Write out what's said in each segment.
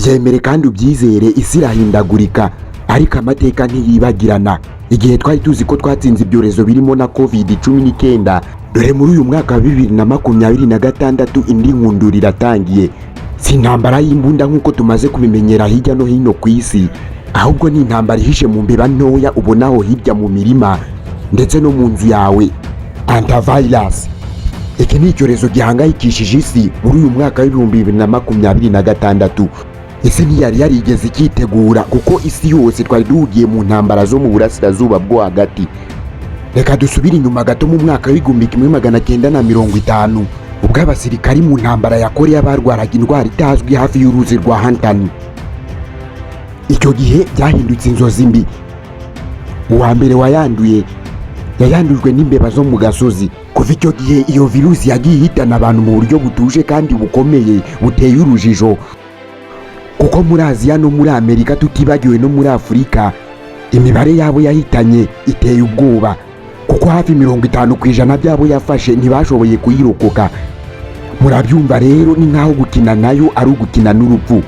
byemere kandi ubyizere, isi irahindagurika ariko amateka ntiyibagirana. Igihe twari tuzi ko twatsinze ibyorezo birimo na COVID-19, dore muri uyu mwaka wa 2026 indi nkundura iratangiye. Si intambara y'imbunda nk'uko tumaze kubimenyera hirya no hino ku isi, ahubwo ni intambara ihishe mu mbeba ntoya ubonaho hirya mu mirima ndetse no mu nzu yawe. Antivirus. Iki ni icyorezo gihangayikishije isi muri uyu mwaka wa 2026. Isi ntiyari yarigeze ikitegura kuko isi yose twari duhugiye mu ntambara zo mu burasirazuba bwo hagati. Reka dusubire inyuma gato mu mwaka wa 1950, ubwo abasirikari mu ntambara ya Korea barwaraga indwara itazwi hafi y'uruzi rwa Hantan. Icyo gihe byahindutse inzozi mbi. Uwa mbere wayanduye yayandujwe n'imbeba zo mu gasozi. Kuva icyo gihe iyo virusi yagiye ihitana abantu mu buryo butuje kandi bukomeye buteye urujijo, kuko muri Aziya no muri Amerika tutibagiwe no muri Afurika imibare yabo yahitanye iteye ubwoba, kuko hafi 50% byabo yafashe ntibashoboye kuyirokoka. Murabyumva rero, ni nkaho gukina nayo ari ugukina n'urupfu.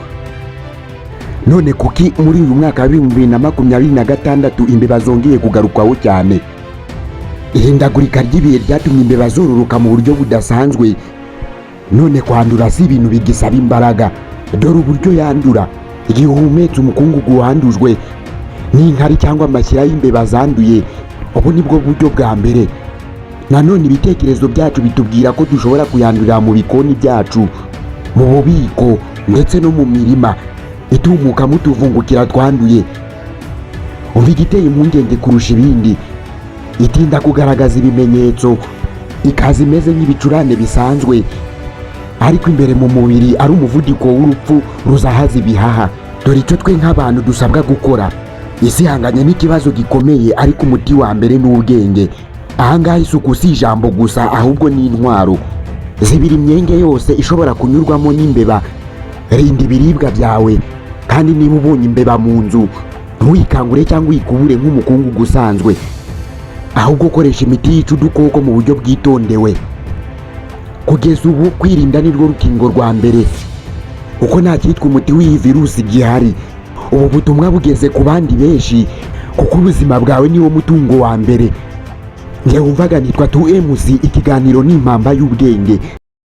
None kuki muri uyu mwaka wa 2026 imbeba zongeye kugarukwaho cyane? Ihindagurika ry'ibihe ryatumye imbeba zororoka mu buryo budasanzwe. None kwandura si ibintu bigisaba imbaraga. Dore uburyo yandura: igihe uhumetse umukungugu wandujwe n'inkari cyangwa amashyira y'imbeba zanduye. Ubu nibwo buryo bwa mbere. Nanone ibitekerezo byacu bitubwira ko dushobora kuyandurira mu bikoni byacu, mu bubiko ndetse no mu mirima itumuka mutuvungukira twanduye. Umva igiteye impungenge kurusha ibindi: itinda kugaragaza ibimenyetso, ikaza imeze nk'ibicurane bisanzwe, ariko imbere mu mubiri ari umuvuduko w'urupfu ruzahaza ibihaha. Dore icyo twe nk'abantu dusabwa gukora. Isi ihanganye n'ikibazo gikomeye, ariko umuti wa mbere ni ubwenge. Ahangaha isuku si ijambo gusa, ahubwo ni intwaro. Zibira imyenge yose ishobora kunyurwamo n'imbeba. Rinda ibiribwa byawe, kandi niba ubonye imbeba mu nzu ntuyikangure cyangwa uyikubure nk'umukungugu usanzwe, ahubwo ukoresha imiti yica udukoko mu buryo bwitondewe. Kugeza ubu kwirinda nirwo rukingo rwa mbere, kuko nta cyitwa umuti w'iyi virusi gihari. Ubu butumwa bugeze ku bandi benshi, kuko ubuzima bwawe niwo mutungo wa mbere. Njye wumvaga nitwa 2MC, ikiganiro ni impamba y'ubwenge.